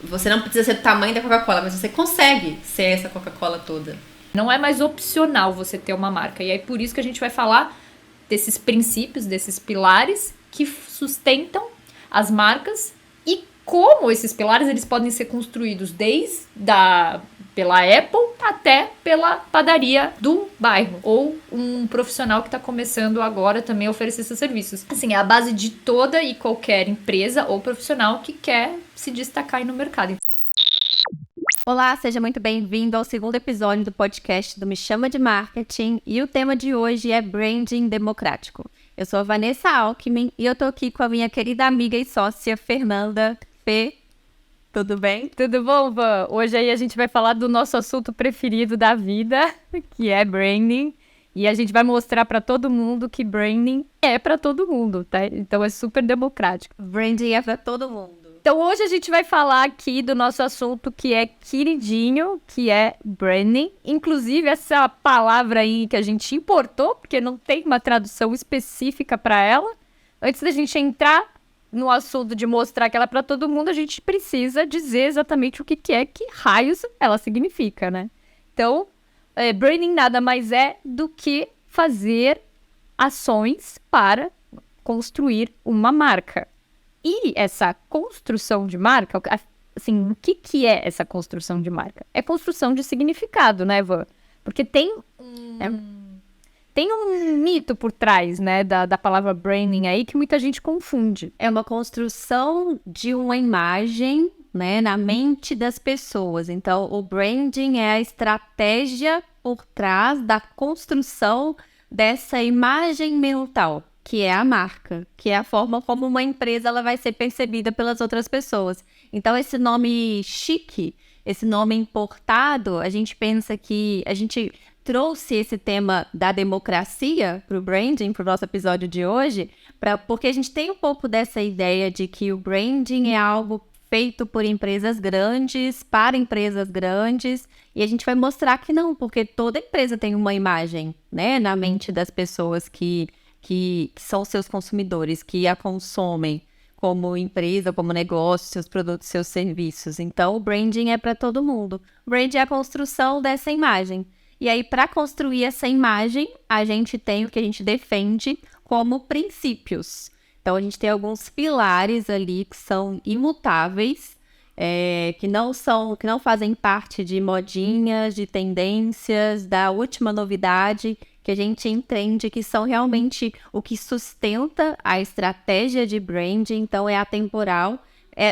Você não precisa ser do tamanho da Coca-Cola, mas você consegue ser essa Coca-Cola toda. Não é mais opcional você ter uma marca. E é por isso que a gente vai falar desses princípios, desses pilares que sustentam as marcas e como esses pilares eles podem ser construídos pela Apple até pela padaria do bairro ou um profissional que está começando agora também a oferecer esses serviços. Assim, é a base de toda e qualquer empresa ou profissional que quer se destacar aí no mercado. Olá, seja muito bem-vindo ao segundo episódio do podcast do Me Chama de Marketing e o tema de hoje é Branding Democrático. Eu sou a Vanessa Alckmin e eu tô aqui com a minha querida amiga e sócia Fernanda. Fê, tudo bem? Tudo bom, Van? Hoje aí a gente vai falar do nosso assunto preferido da vida, que é branding. E a gente vai mostrar para todo mundo que branding é para todo mundo, tá? Então é super democrático. Branding é para todo mundo. Então hoje a gente vai falar aqui do nosso assunto que é queridinho, que é branding. Inclusive essa palavra aí que a gente importou, porque não tem uma tradução específica para ela. Antes da gente entrar no assunto de mostrar que ela é para todo mundo, a gente precisa dizer exatamente o que é, que raios ela significa, né? Então, branding nada mais é do que fazer ações para construir uma marca. E essa construção de marca, assim, o que é essa construção de marca? É construção de significado, né, Van? Porque tem um mito por trás, né, da palavra branding aí que muita gente confunde. É uma construção de uma imagem, né, na mente das pessoas. Então, o branding é a estratégia por trás da construção dessa imagem mental, que é a marca, que é a forma como uma empresa ela vai ser percebida pelas outras pessoas. Então, esse nome chique, esse nome importado, a gente pensa que a gente trouxe esse tema da democracia para o branding, para o nosso episódio de hoje, porque a gente tem um pouco dessa ideia de que o branding é algo feito por empresas grandes, para empresas grandes, e a gente vai mostrar que não, porque toda empresa tem uma imagem, né, na mente das pessoas que são seus consumidores, que a consomem como empresa, como negócio, seus produtos, seus serviços. Então, o branding é para todo mundo. O branding é a construção dessa imagem. E aí, para construir essa imagem, a gente tem o que a gente defende como princípios. Então, a gente tem alguns pilares ali que são imutáveis, que não fazem parte de modinhas, de tendências, da última novidade, que a gente entende que são realmente o que sustenta a estratégia de branding. Então, é atemporal,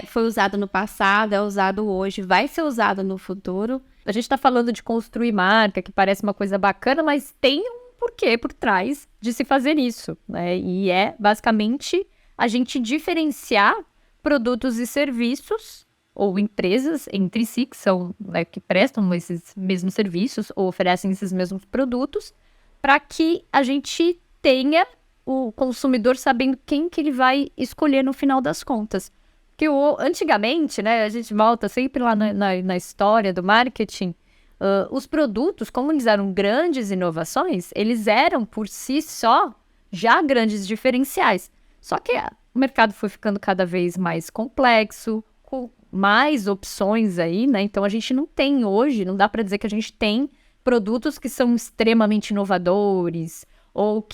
foi usado no passado, é usado hoje, vai ser usado no futuro. A gente está falando de construir marca, que parece uma coisa bacana, mas tem um porquê por trás de se fazer isso, né? E é, basicamente, a gente diferenciar produtos e serviços ou empresas entre si, que são, né, que prestam esses mesmos serviços ou oferecem esses mesmos produtos, para que a gente tenha o consumidor sabendo quem que ele vai escolher no final das contas. Porque antigamente, né, a gente volta sempre lá na história do marketing, os produtos, como eles eram grandes inovações, eles eram por si só já grandes diferenciais. Só que o mercado foi ficando cada vez mais complexo, com mais opções aí, né? Então a gente não tem hoje, não dá para dizer que a gente tem produtos que são extremamente inovadores,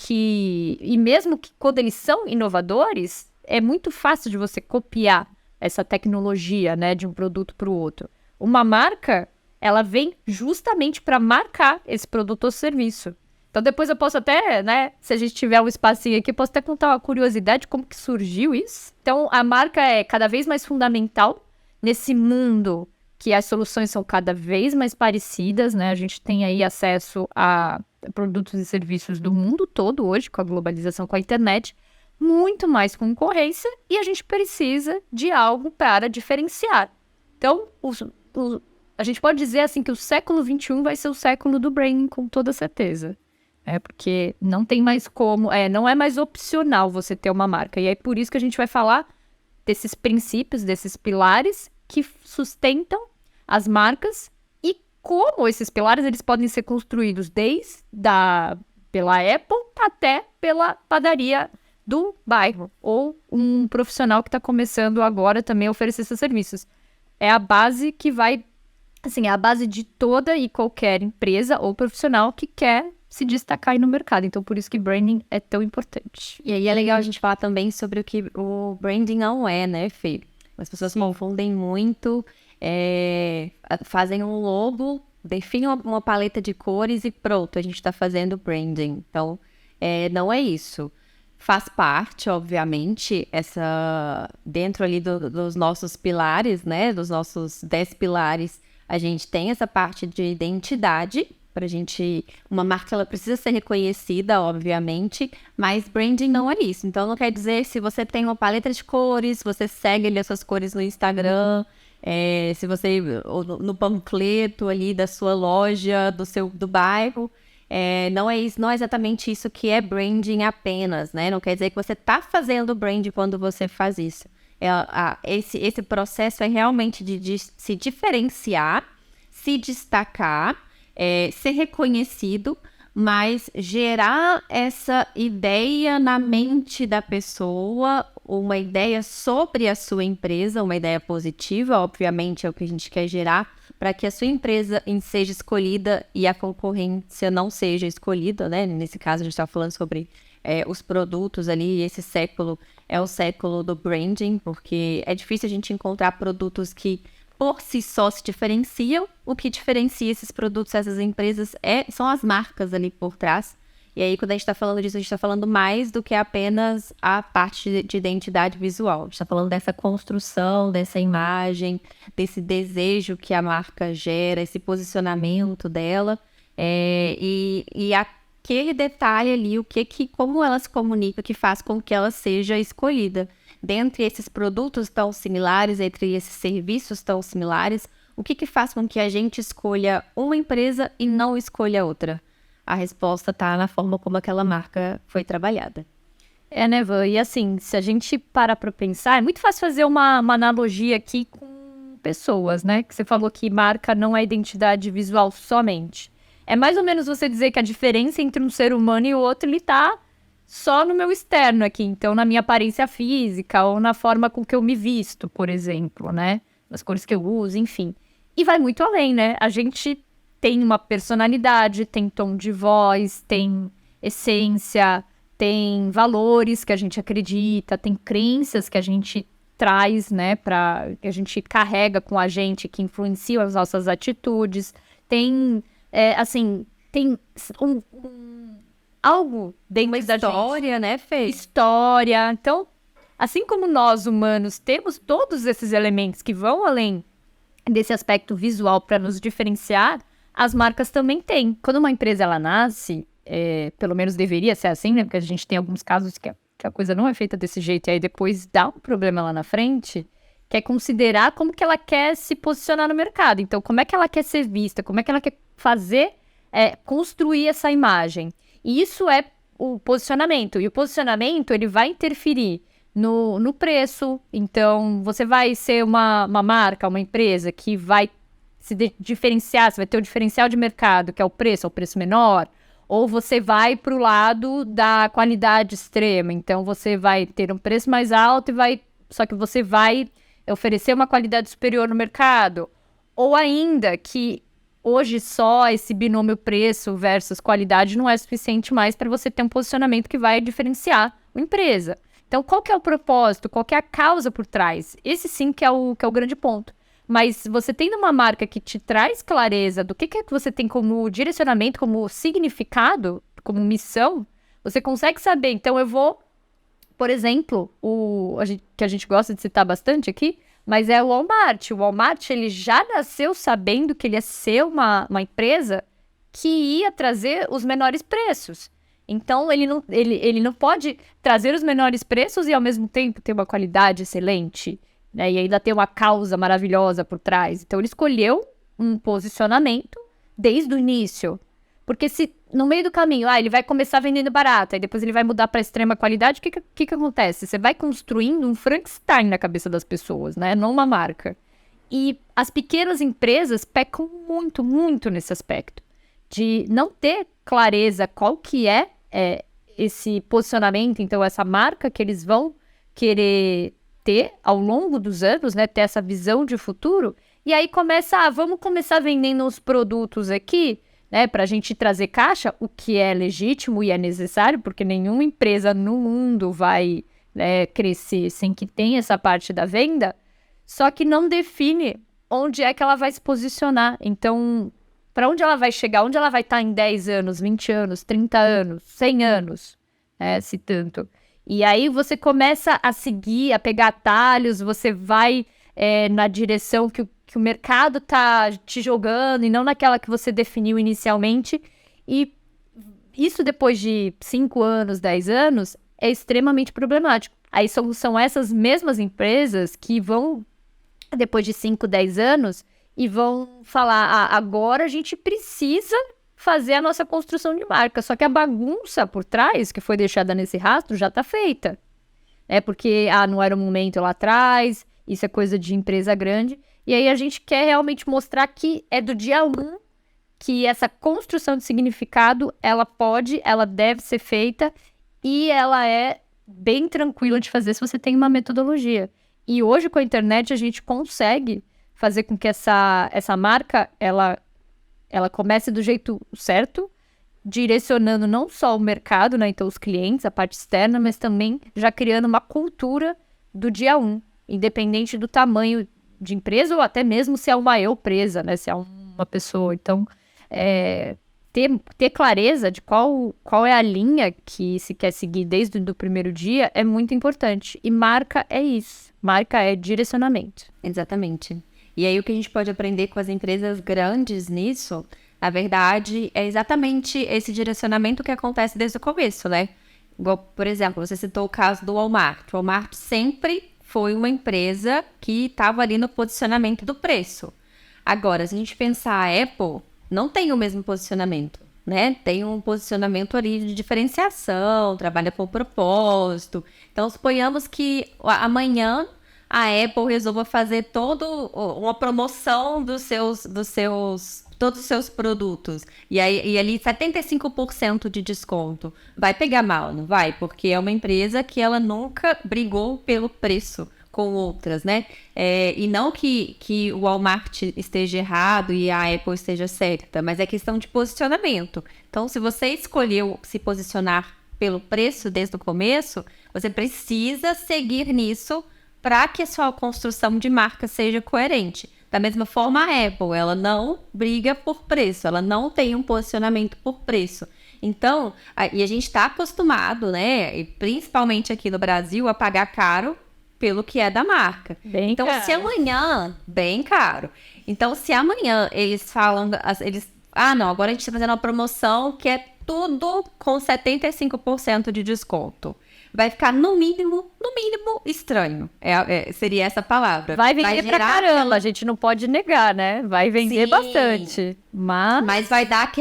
e mesmo que quando eles são inovadores, é muito fácil de você copiar essa tecnologia, né, de um produto para o outro. Uma marca, ela vem justamente para marcar esse produto ou serviço. Então depois eu posso até, né, se a gente tiver um espacinho aqui, eu posso até contar uma curiosidade de como que surgiu isso. Então a marca é cada vez mais fundamental nesse mundo que as soluções são cada vez mais parecidas, né? A gente tem aí acesso a produtos e serviços do mundo todo hoje, com a globalização, com a internet, muito mais concorrência, e a gente precisa de algo para diferenciar. Então, a gente pode dizer assim que o século XXI vai ser o século do branding, com toda certeza. Porque não tem mais como, não é mais opcional você ter uma marca. E é por isso que a gente vai falar desses princípios, desses pilares que sustentam as marcas e como esses pilares eles podem ser construídos pela Apple até pela padaria do bairro ou um profissional que está começando agora também a oferecer esses serviços. é a base que vai, assim, é a base de toda e qualquer empresa ou profissional que quer se destacar aí no mercado. Então, por isso que branding é tão importante. E aí é legal a gente falar também sobre o que o branding não é, né, Fê? As pessoas confundem muito, fazem um logo, definem uma paleta de cores e pronto, a gente está fazendo branding. Então, não é isso. Faz parte, obviamente, dentro ali dos nossos pilares, né, dos nossos 10 pilares, a gente tem essa parte de identidade. Uma marca, ela precisa ser reconhecida, obviamente, mas branding não é isso. Então, não quer dizer se você tem uma paleta de cores, você segue ali as suas cores no Instagram, se você, no panfleto ali da sua loja, do bairro, não é isso, não é exatamente isso que é branding apenas, né? Não quer dizer que você está fazendo branding quando você faz isso. Esse processo é realmente de se diferenciar, se destacar, ser reconhecido, mas gerar essa ideia na mente da pessoa, uma ideia sobre a sua empresa, uma ideia positiva, obviamente é o que a gente quer gerar, para que a sua empresa seja escolhida e a concorrência não seja escolhida, né? Nesse caso, a gente está falando sobre os produtos ali, e esse século é o século do branding, porque é difícil a gente encontrar produtos que por si só se diferenciam. O que diferencia esses produtos, essas empresas, são as marcas ali por trás. E aí, quando a gente está falando disso, a gente está falando mais do que apenas a parte de identidade visual. A gente está falando dessa construção, dessa imagem, desse desejo que a marca gera, esse posicionamento dela. E aquele detalhe ali, como ela se comunica, que faz com que ela seja escolhida. Dentre esses produtos tão similares, entre esses serviços tão similares, o que faz com que a gente escolha uma empresa e não escolha outra? A resposta está na forma como aquela marca foi trabalhada. Né, Van? E assim, se a gente parar para pensar, é muito fácil fazer uma analogia aqui com pessoas, né? Que você falou que marca não é identidade visual somente. É mais ou menos você dizer que a diferença entre um ser humano e o outro, ele tá só no meu externo aqui. Então, na minha aparência física ou na forma com que eu me visto, por exemplo, né? Nas cores que eu uso, enfim. E vai muito além, né? A gente tem uma personalidade, tem tom de voz, tem essência, tem valores que a gente acredita, tem crenças que a gente traz, né? Que a gente carrega com a gente, que influenciam as nossas atitudes. Tem, tem algo dentro da gente. História, né, Fê? História. Então, assim como nós, humanos, temos todos esses elementos que vão além desse aspecto visual para nos diferenciar, as marcas também têm. Quando uma empresa ela nasce, pelo menos deveria ser assim, né? Porque a gente tem alguns casos que a coisa não é feita desse jeito e aí depois dá um problema lá na frente, que é considerar como que ela quer se posicionar no mercado. Então, como é que ela quer ser vista? Como é que ela quer fazer, construir essa imagem? E isso é o posicionamento. E o posicionamento, ele vai interferir no preço. Então, você vai ser uma marca, uma empresa que vai se diferenciar, você vai ter o diferencial de mercado, que é o preço menor, ou você vai para o lado da qualidade extrema. Então, você vai ter um preço mais alto só que você vai oferecer uma qualidade superior no mercado. Ou ainda que hoje só esse binômio preço versus qualidade não é suficiente mais para você ter um posicionamento que vai diferenciar a empresa. Então, qual que é o propósito? Qual que é a causa por trás? Esse sim que é o grande ponto. Mas você tendo uma marca que te traz clareza do que é que você tem como direcionamento, como significado, como missão, você consegue saber. Então, eu vou, por exemplo, que a gente gosta de citar bastante aqui, mas é o Walmart. O Walmart, ele já nasceu sabendo que ele ia ser uma empresa que ia trazer os menores preços. Então, ele não pode trazer os menores preços e, ao mesmo tempo, ter uma qualidade excelente, né? E ainda ter uma causa maravilhosa por trás. Então, ele escolheu um posicionamento desde o início. Porque se no meio do caminho, ele vai começar vendendo barato, aí depois ele vai mudar para extrema qualidade, o que acontece? Você vai construindo um Frankenstein na cabeça das pessoas, né? Não uma marca. E as pequenas empresas pecam muito, muito nesse aspecto. De não ter clareza qual que é esse posicionamento, então essa marca que eles vão querer ter ao longo dos anos, né? Ter essa visão de futuro. E aí vamos começar vendendo os produtos aqui, né? Para a gente trazer caixa, o que é legítimo e é necessário, porque nenhuma empresa no mundo vai, né, crescer sem que tenha essa parte da venda. Só que não define onde é que ela vai se posicionar. Então, para onde ela vai chegar? Onde ela vai estar em 10 anos, 20 anos, 30 anos, 100 anos, né, se tanto. E aí você começa a seguir, a pegar atalhos, você vai na direção que o mercado tá te jogando e não naquela que você definiu inicialmente. E isso depois de 5 anos, 10 anos, é extremamente problemático. Aí são essas mesmas empresas que vão, depois de 5, 10 anos, e vão falar, agora a gente precisa fazer a nossa construção de marca. Só que a bagunça por trás, que foi deixada nesse rastro, já está feita. Porque não era o momento lá atrás, isso é coisa de empresa grande. E aí a gente quer realmente mostrar que é do dia 1 que essa construção de significado, ela deve ser feita e ela é bem tranquila de fazer se você tem uma metodologia. E hoje com a internet a gente consegue fazer com que essa marca, ela comece do jeito certo, direcionando não só o mercado, né, então os clientes, a parte externa, mas também já criando uma cultura do dia 1, independente do tamanho de empresa ou até mesmo se é uma empresa, né, se é uma pessoa. Então, ter clareza de qual é a linha que se quer seguir desde o primeiro dia é muito importante. E marca é isso. Marca é direcionamento. Exatamente. E aí o que a gente pode aprender com as empresas grandes nisso, na verdade, é exatamente esse direcionamento que acontece desde o começo, né? Igual, por exemplo, você citou o caso do Walmart. O Walmart sempre foi uma empresa que estava ali no posicionamento do preço. Agora, se a gente pensar a Apple, não tem o mesmo posicionamento, né? Tem um posicionamento ali de diferenciação, trabalha com propósito. Então, suponhamos que amanhã a Apple resolva fazer toda uma promoção dos todos os seus produtos. E ali 75% de desconto. Vai pegar mal, não vai? Porque é uma empresa que ela nunca brigou pelo preço com outras, né? E não que o Walmart esteja errado e a Apple esteja certa, mas é questão de posicionamento. Então, se você escolheu se posicionar pelo preço desde o começo, você precisa seguir nisso para que a sua construção de marca seja coerente. Da mesma forma, a Apple, ela não briga por preço, ela não tem um posicionamento por preço. Então, e a gente está acostumado, né, e principalmente aqui no Brasil, a pagar caro pelo que é da marca. Bem então, caro. se amanhã... Bem caro. Então, se amanhã eles falam... não, agora a gente está fazendo uma promoção que é tudo com 75% de desconto. Vai ficar, no mínimo, estranho. Seria essa palavra. Vai vender pra caramba, a gente não pode negar, né? Vai vender bastante. Mas vai dar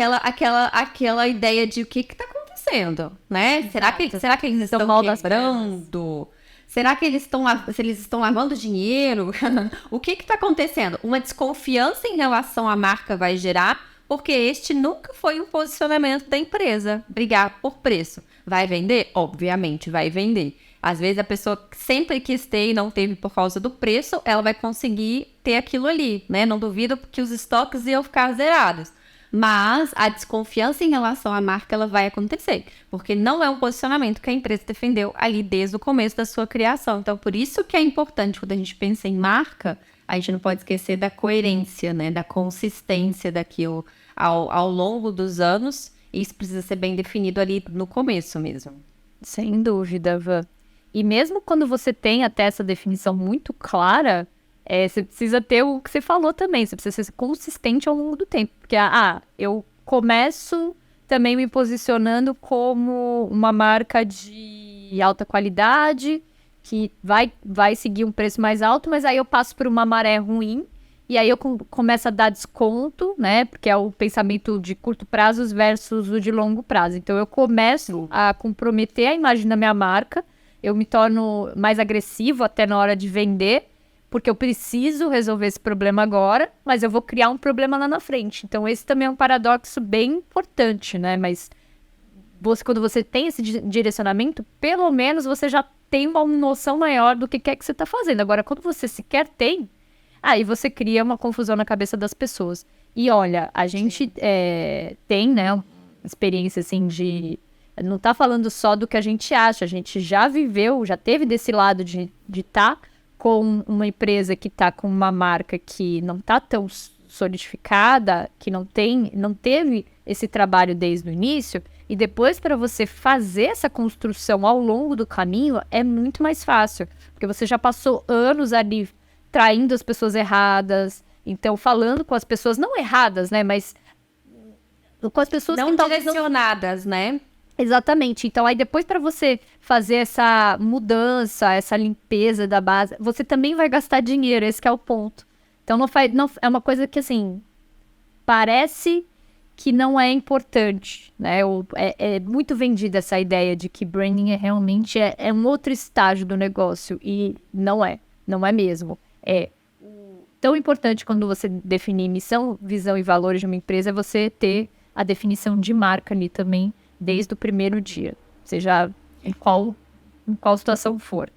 aquela ideia de o que tá acontecendo, né? Será que eles estão quebrando? Será que eles estão lavando dinheiro? O que tá acontecendo? Uma desconfiança em relação à marca vai gerar, porque este nunca foi um posicionamento da empresa. Brigar por preço. Vai vender? Obviamente vai vender. Às vezes a pessoa sempre quis ter e não teve por causa do preço, ela vai conseguir ter aquilo ali, né? Não duvido que os estoques iam ficar zerados. Mas a desconfiança em relação à marca, ela vai acontecer. Porque não é um posicionamento que a empresa defendeu ali desde o começo da sua criação. Então, por isso que é importante, quando a gente pensa em marca, a gente não pode esquecer da coerência, né? Da consistência daquilo ao longo dos anos. Isso precisa ser bem definido ali no começo mesmo. Sem dúvida, Van. E mesmo quando você tem até essa definição muito clara, você precisa ter o que você falou também. Você precisa ser consistente ao longo do tempo. Porque, eu começo também me posicionando como uma marca de alta qualidade, que vai seguir um preço mais alto, mas aí eu passo por uma maré ruim. E aí eu começo a dar desconto, né? Porque é o pensamento de curto prazo versus o de longo prazo. Então eu começo a comprometer a imagem da minha marca. Eu me torno mais agressivo até na hora de vender, porque eu preciso resolver esse problema agora, mas eu vou criar um problema lá na frente. Então esse também é um paradoxo bem importante, né? Mas quando você tem esse direcionamento, pelo menos você já tem uma noção maior do que é que você está fazendo. Agora, quando você sequer tem, aí você cria uma confusão na cabeça das pessoas. E olha, a gente tem, né, uma experiência assim de... Não tá falando só do que a gente acha, a gente já viveu, já teve desse lado de estar com uma empresa que tá com uma marca que não tá tão solidificada, que não teve esse trabalho desde o início, e depois para você fazer essa construção ao longo do caminho é muito mais fácil, porque você já passou anos ali traindo as pessoas erradas, então falando com as pessoas não erradas, né, mas com as pessoas não que talvez direcionadas, né? Exatamente. Então, aí depois para você fazer essa mudança, essa limpeza da base, você também vai gastar dinheiro, esse que é o ponto. Então, não é uma coisa que, assim, parece que não é importante, né? É muito vendida essa ideia de que branding realmente é um outro estágio do negócio, e não é mesmo. É tão importante quando você definir missão, visão e valores de uma empresa, é você ter a definição de marca ali também, desde o primeiro dia, seja em qual situação for.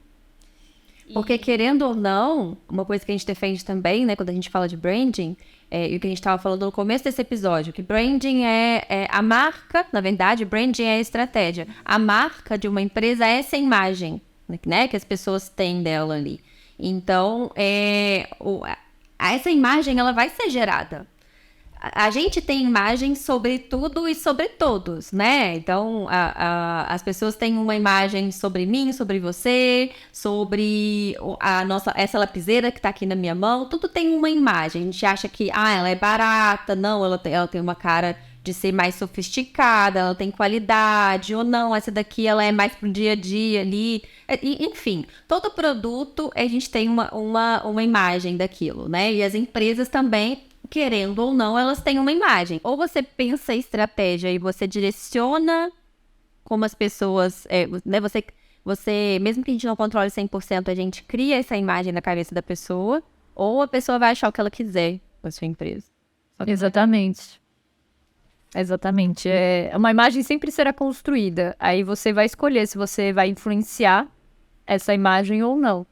Porque, querendo ou não, uma coisa que a gente defende também, né, quando a gente fala de branding, e o que a gente estava falando no começo desse episódio, que branding é a marca, na verdade, branding é a estratégia. A marca de uma empresa é essa imagem, né, que as pessoas têm dela ali. Então, essa imagem, ela vai ser gerada. A gente tem imagem sobre tudo e sobre todos, né? Então, as pessoas têm uma imagem sobre mim, sobre você, sobre essa lapiseira que tá aqui na minha mão. Tudo tem uma imagem. A gente acha que, ela é barata. Não, ela tem uma cara de ser mais sofisticada, ela tem qualidade. Ou não, essa daqui, ela é mais pro dia a dia ali. Enfim, todo produto, a gente tem uma imagem daquilo, né? E as empresas também, querendo ou não, elas têm uma imagem. Ou você pensa a estratégia e você direciona como as pessoas... né, você, mesmo que a gente não controle 100%, a gente cria essa imagem na cabeça da pessoa, ou a pessoa vai achar o que ela quiser com a sua empresa. Exatamente. Uma imagem sempre será construída. Aí você vai escolher se você vai influenciar essa imagem ou não.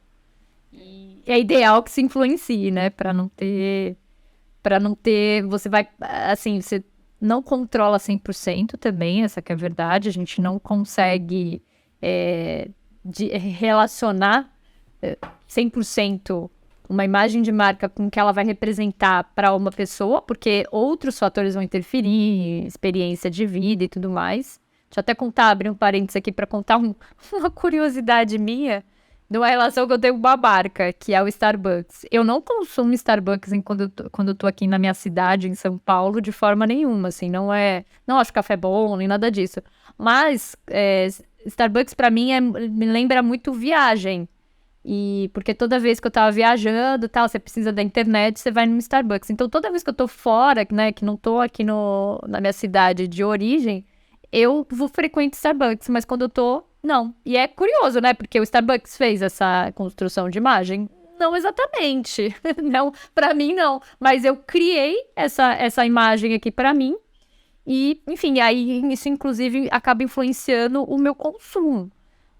E é ideal que se influencie, né? Para não ter, você vai, assim, você não controla 100% também, essa que é a verdade, a gente não consegue relacionar 100% uma imagem de marca com o que ela vai representar para uma pessoa, porque outros fatores vão interferir, experiência de vida e tudo mais. Deixa eu até abrir um parênteses aqui para contar uma curiosidade minha, de uma relação que eu tenho com uma marca, que é o Starbucks. Eu não consumo Starbucks quando eu tô aqui na minha cidade, em São Paulo, de forma nenhuma, assim, não acho café bom, nem nada disso. Mas Starbucks, pra mim, me lembra muito viagem. Porque toda vez que eu tava viajando, tal, você precisa da internet, você vai no Starbucks. Então, toda vez que eu tô fora, né, que não tô aqui na minha cidade de origem, eu frequento Starbucks, mas quando eu tô, não. E é curioso, né? Porque o Starbucks fez essa construção de imagem? Não exatamente. Não, pra mim, não. Mas eu criei essa imagem aqui pra mim. E, enfim, aí isso, inclusive, acaba influenciando o meu consumo.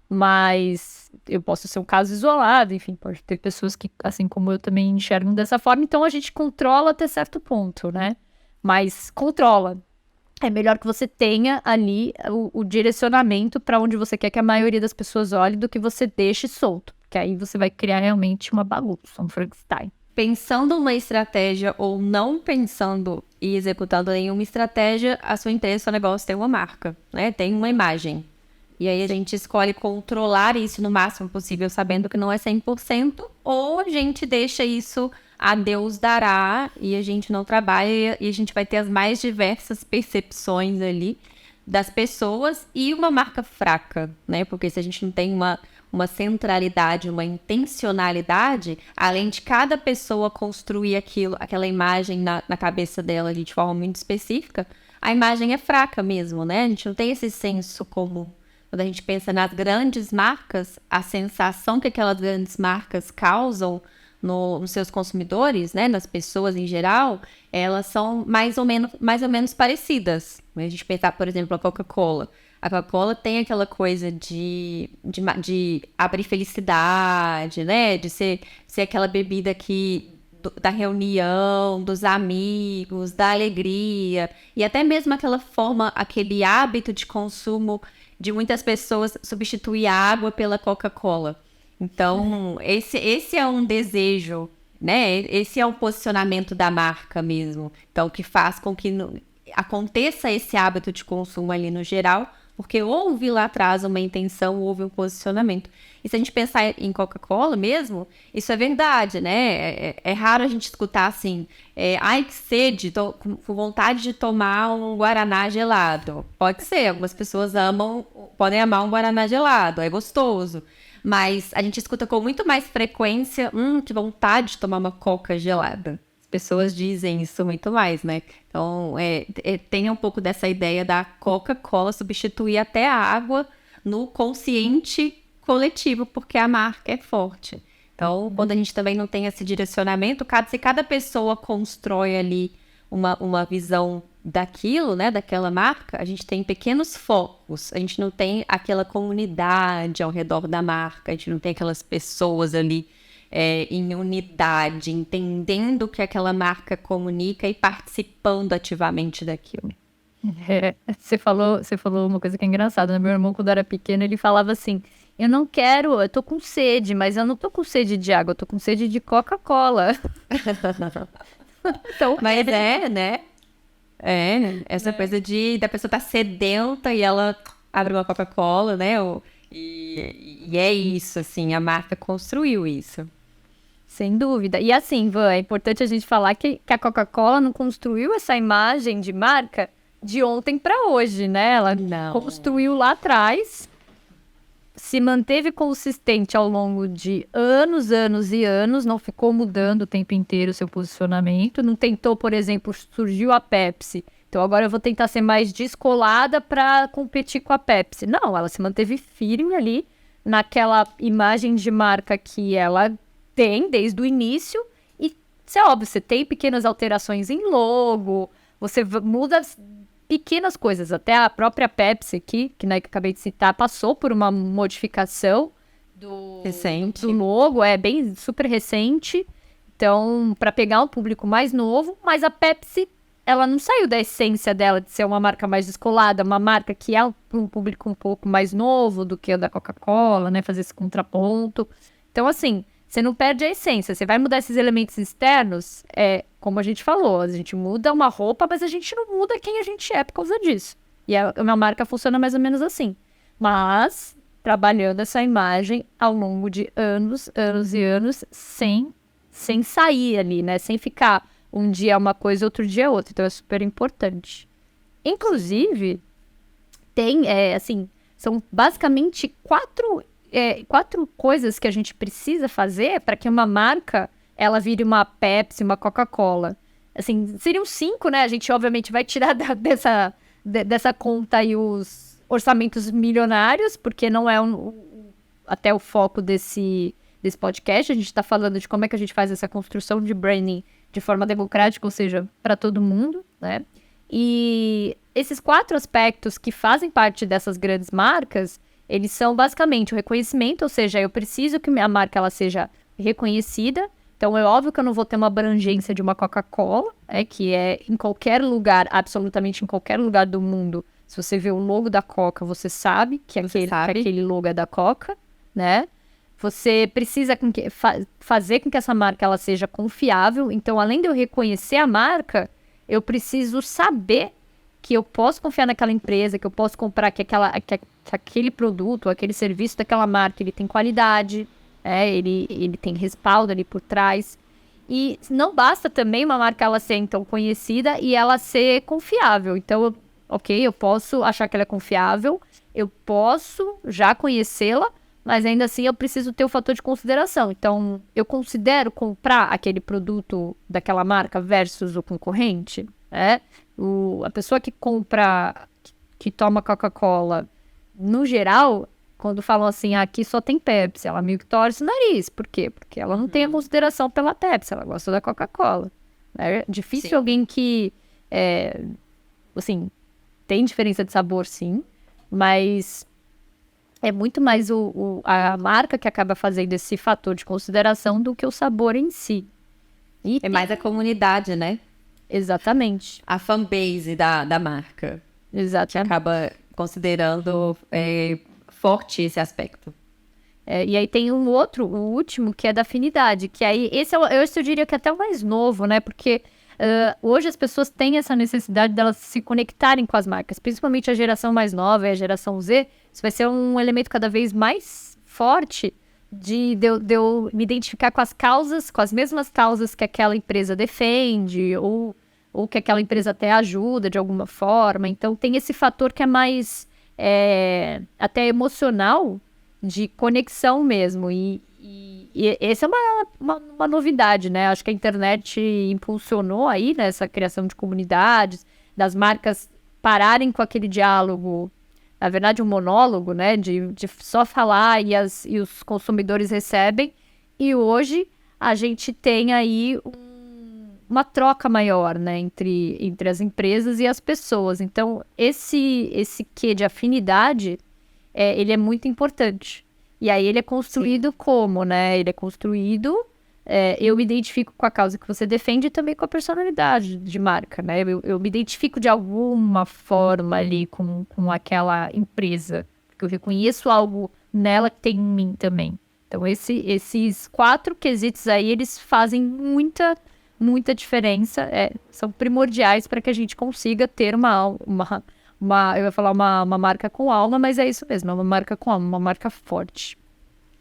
Mas eu posso ser um caso isolado, enfim, pode ter pessoas que, assim como eu, também enxergam dessa forma. Então, a gente controla até certo ponto, né? Mas controla. É melhor que você tenha ali o direcionamento para onde você quer que a maioria das pessoas olhe do que você deixe solto. Porque aí você vai criar realmente uma bagunça, um Frankenstein. Pensando uma estratégia ou não pensando e executando nenhuma estratégia, a sua empresa, seu negócio tem uma marca, né? Tem uma imagem. E aí a gente escolhe controlar isso no máximo possível, sabendo que não é 100%, ou a gente deixa isso a Deus dará e a gente não trabalha e a gente vai ter as mais diversas percepções ali das pessoas e uma marca fraca, né? Porque se a gente não tem uma centralidade, uma intencionalidade, além de cada pessoa construir aquela imagem na cabeça dela ali de forma muito específica, a imagem é fraca mesmo, né? A gente não tem esse senso comum. Quando a gente pensa nas grandes marcas, a sensação que aquelas grandes marcas causam nos seus consumidores, né, nas pessoas em geral, elas são mais ou menos parecidas. A gente pensar, por exemplo, a Coca-Cola. A Coca-Cola tem aquela coisa de abrir felicidade, né? De ser aquela bebida que da reunião, dos amigos, da alegria, e até mesmo aquela forma, aquele hábito de consumo de muitas pessoas substituir a água pela Coca-Cola. Então, esse é um desejo, né? Esse é o posicionamento da marca mesmo. Então, que faz com que aconteça esse hábito de consumo ali no geral, porque houve lá atrás uma intenção, houve um posicionamento. E se a gente pensar em Coca-Cola mesmo, isso é verdade, né? É raro a gente escutar assim, ai, que sede, tô com vontade de tomar um Guaraná gelado. Pode ser, algumas pessoas podem amar um Guaraná gelado, é gostoso. Mas a gente escuta com muito mais frequência, que vontade de tomar uma Coca gelada. As pessoas dizem isso muito mais, né? Então, tem um pouco dessa ideia da Coca-Cola substituir até a água no consciente coletivo, porque a marca é forte. Então, quando a gente também não tem esse direcionamento, se cada pessoa constrói ali uma visão daquilo, né, daquela marca, a gente tem pequenos focos, a gente não tem aquela comunidade ao redor da marca, a gente não tem aquelas pessoas ali em unidade, entendendo o que aquela marca comunica e participando ativamente daquilo. Você falou uma coisa que é engraçada, né? Meu irmão, quando era pequeno, ele falava assim, eu tô com sede, mas eu não tô com sede de água, eu tô com sede de Coca-Cola. Então, mas né? Essa coisa da pessoa tá sedenta e ela abre uma Coca-Cola, né? E é isso, assim, a marca construiu isso. Sem dúvida. E assim, Van, é importante a gente falar que a Coca-Cola não construiu essa imagem de marca de ontem para hoje, né? Ela construiu lá atrás, se manteve consistente ao longo de anos e anos, não ficou mudando o tempo inteiro o seu posicionamento, não tentou, por exemplo, surgiu a Pepsi, então agora eu vou tentar ser mais descolada para competir com a Pepsi. Não, ela se manteve firme ali naquela imagem de marca que ela tem desde o início, e isso é óbvio, você tem pequenas alterações em logo, você muda pequenas coisas, até a própria Pepsi aqui, que eu acabei de citar, passou por uma modificação do logo, bem super recente, então, para pegar um público mais novo, mas a Pepsi, ela não saiu da essência dela de ser uma marca mais descolada, uma marca que é para um público um pouco mais novo do que a da Coca-Cola, né, fazer esse contraponto. Então, assim, você não perde a essência, você vai mudar esses elementos externos, como a gente falou, a gente muda uma roupa, mas a gente não muda quem a gente é por causa disso. E a minha marca funciona mais ou menos assim. Mas, trabalhando essa imagem ao longo de anos e anos, sem sair ali, né? Sem ficar um dia uma coisa, outro dia outra. Então, é super importante. Inclusive, tem, são basicamente quatro coisas que a gente precisa fazer para que uma marca ela vire uma Pepsi, uma Coca-Cola. Assim, seriam 5, né? A gente, obviamente, vai tirar dessa conta aí os orçamentos milionários, porque não é até o foco desse podcast. A gente está falando de como é que a gente faz essa construção de branding de forma democrática, ou seja, para todo mundo, né? E esses 4 aspectos que fazem parte dessas grandes marcas, eles são basicamente o reconhecimento, ou seja, eu preciso que minha marca ela seja reconhecida. Então, é óbvio que eu não vou ter uma abrangência de uma Coca-Cola, que é em qualquer lugar, absolutamente em qualquer lugar do mundo. Se você vê o logo da Coca, você sabe que aquele logo é da Coca, né? Você precisa fazer com que essa marca ela seja confiável. Então, além de eu reconhecer a marca, eu preciso saber que eu posso confiar naquela empresa, que eu posso comprar que aquele produto, aquele serviço daquela marca, ele tem qualidade, ele tem respaldo ali por trás. E não basta também uma marca ela ser então conhecida e ela ser confiável. Então, eu posso achar que ela é confiável, eu posso já conhecê-la, mas ainda assim eu preciso ter o fator de consideração. Então, eu considero comprar aquele produto daquela marca versus o concorrente, a pessoa que compra, que toma Coca-Cola, no geral, quando falam assim, aqui só tem Pepsi, ela meio que torce o nariz. Por quê? Porque ela não tem a consideração pela Pepsi, ela gosta da Coca-Cola. É difícil alguém que, tem diferença de sabor, sim, Mas é muito mais a marca que acaba fazendo esse fator de consideração do que o sabor em si. E É mais a comunidade, né? Exatamente. A fanbase da marca. Exatamente. Acaba considerando forte esse aspecto. E aí tem o último, que é da afinidade, que aí, eu diria que é até o mais novo, né, porque hoje as pessoas têm essa necessidade delas se conectarem com as marcas, principalmente a geração mais nova, a geração Z, isso vai ser um elemento cada vez mais forte de eu me identificar com as causas, com as mesmas causas que aquela empresa defende, ou que aquela empresa até ajuda de alguma forma, então tem esse fator que é mais até emocional, de conexão mesmo, e essa é uma novidade, né? Acho que a internet impulsionou aí nessa criação de comunidades, das marcas pararem com aquele diálogo, na verdade um monólogo, né? De só falar e os consumidores recebem, e hoje a gente tem aí uma troca maior, né? Entre as empresas e as pessoas, então esse quê de afinidade, ele é muito importante. E aí ele é construído como, né? Ele é construído... eu me identifico com a causa que você defende e também com a personalidade de marca, né? Eu me identifico de alguma forma ali com aquela empresa. Porque eu reconheço algo nela que tem em mim também. Então esses 4 quesitos aí, eles fazem muita diferença. São primordiais para que a gente consiga ter eu ia falar uma marca com alma, mas é isso mesmo, é uma marca com alma, uma marca forte.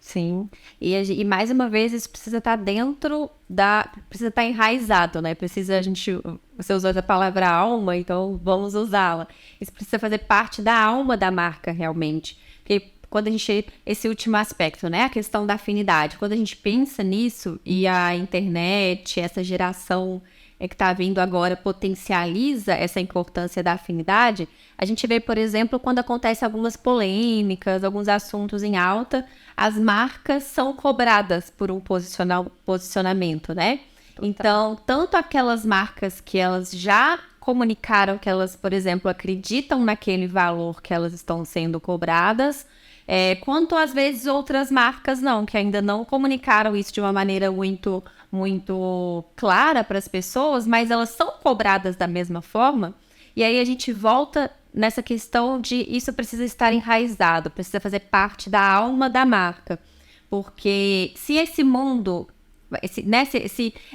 Sim, e mais uma vez isso precisa estar precisa estar enraizado, né? Você usou a palavra alma, então vamos usá-la. Isso precisa fazer parte da alma da marca, realmente. Porque quando esse último aspecto, né? A questão da afinidade, quando a gente pensa nisso, e a internet, essa geração que está vindo agora potencializa essa importância da afinidade, a gente vê, por exemplo, quando acontecem algumas polêmicas, alguns assuntos em alta, as marcas são cobradas por um posicionamento, né? Então, tanto aquelas marcas que elas já comunicaram que elas, por exemplo, acreditam naquele valor que elas estão sendo cobradas, quanto às vezes outras marcas não, que ainda não comunicaram isso de uma maneira muito clara para as pessoas, mas elas são cobradas da mesma forma. E aí a gente volta nessa questão de isso precisa estar enraizado, precisa fazer parte da alma da marca. Porque se esse mundo,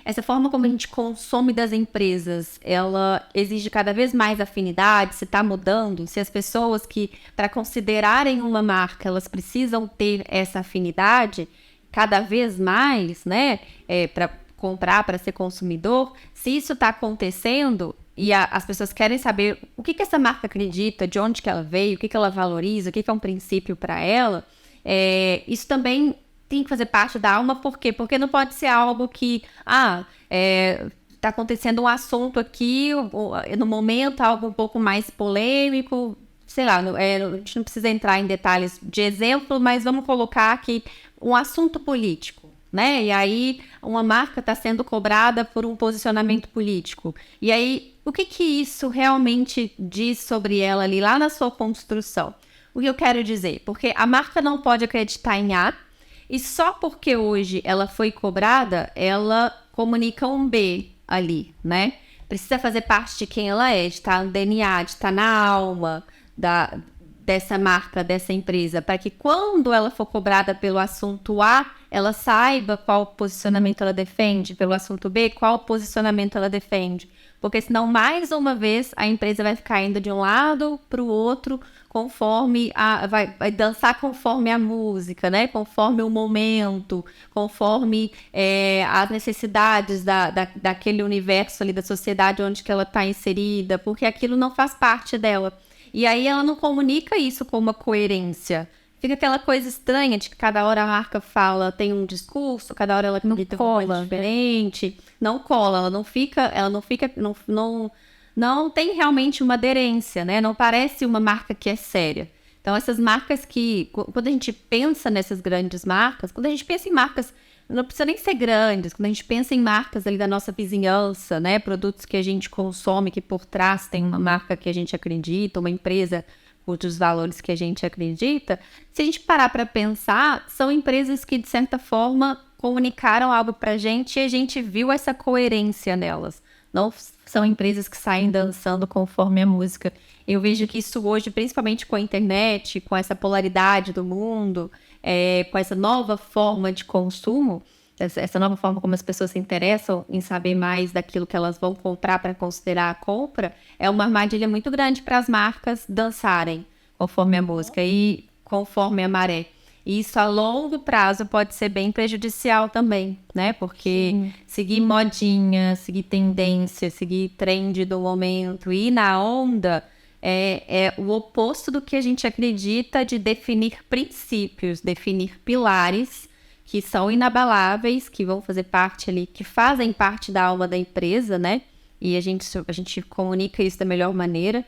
essa forma como a gente consome das empresas, ela exige cada vez mais afinidade, se está mudando, se as pessoas que, para considerarem uma marca, elas precisam ter essa afinidade cada vez mais, né, para comprar, para ser consumidor, se isso está acontecendo e as pessoas querem saber o que essa marca acredita, de onde que ela veio, o que ela valoriza, o que é um princípio para ela, isso também tem que fazer parte da alma. Por quê? Porque não pode ser algo que, tá acontecendo um assunto aqui, no momento, algo um pouco mais polêmico, sei lá, a gente não precisa entrar em detalhes de exemplo, mas vamos colocar aqui um assunto político, né? E aí uma marca está sendo cobrada por um posicionamento político. E aí, o que isso realmente diz sobre ela ali, lá na sua construção? O que eu quero dizer? Porque a marca não pode acreditar em A, e só porque hoje ela foi cobrada, ela comunica um B ali, né? Precisa fazer parte de quem ela é, de estar no DNA, de estar na alma dessa marca, dessa empresa, para que quando ela for cobrada pelo assunto A, ela saiba qual posicionamento ela defende, pelo assunto B, qual posicionamento ela defende. Porque senão, mais uma vez, a empresa vai ficar indo de um lado para o outro, conforme vai dançar conforme a música, né? Conforme o momento, conforme as necessidades daquele universo ali, da sociedade onde que ela está inserida, porque aquilo não faz parte dela. E aí ela não comunica isso com uma coerência. Fica aquela coisa estranha de que cada hora a marca fala, tem um discurso, cada hora ela acredita uma coisa diferente. Não cola, não tem realmente uma aderência, né? Não parece uma marca que é séria. Então essas marcas quando a gente pensa nessas grandes marcas, quando a gente pensa em marcas, não precisa nem ser grandes, quando a gente pensa em marcas ali da nossa vizinhança, né? Produtos que a gente consome, que por trás tem uma marca que a gente acredita, uma empresa dos valores que a gente acredita, se a gente parar para pensar, são empresas que, de certa forma, comunicaram algo para a gente e a gente viu essa coerência nelas. Não são empresas que saem dançando conforme a música. Eu vejo que isso hoje, principalmente com a internet, com essa polaridade do mundo, com essa nova forma de consumo, essa nova forma como as pessoas se interessam em saber mais daquilo que elas vão comprar para considerar a compra, é uma armadilha muito grande para as marcas dançarem conforme a música e conforme a maré. E isso a longo prazo pode ser bem prejudicial também, né? Porque seguir modinha, seguir tendência, seguir trend do momento, ir na onda é o oposto do que a gente acredita de definir princípios, definir pilares que são inabaláveis, que vão fazer parte ali, que fazem parte da alma da empresa, né? E a gente comunica isso da melhor maneira,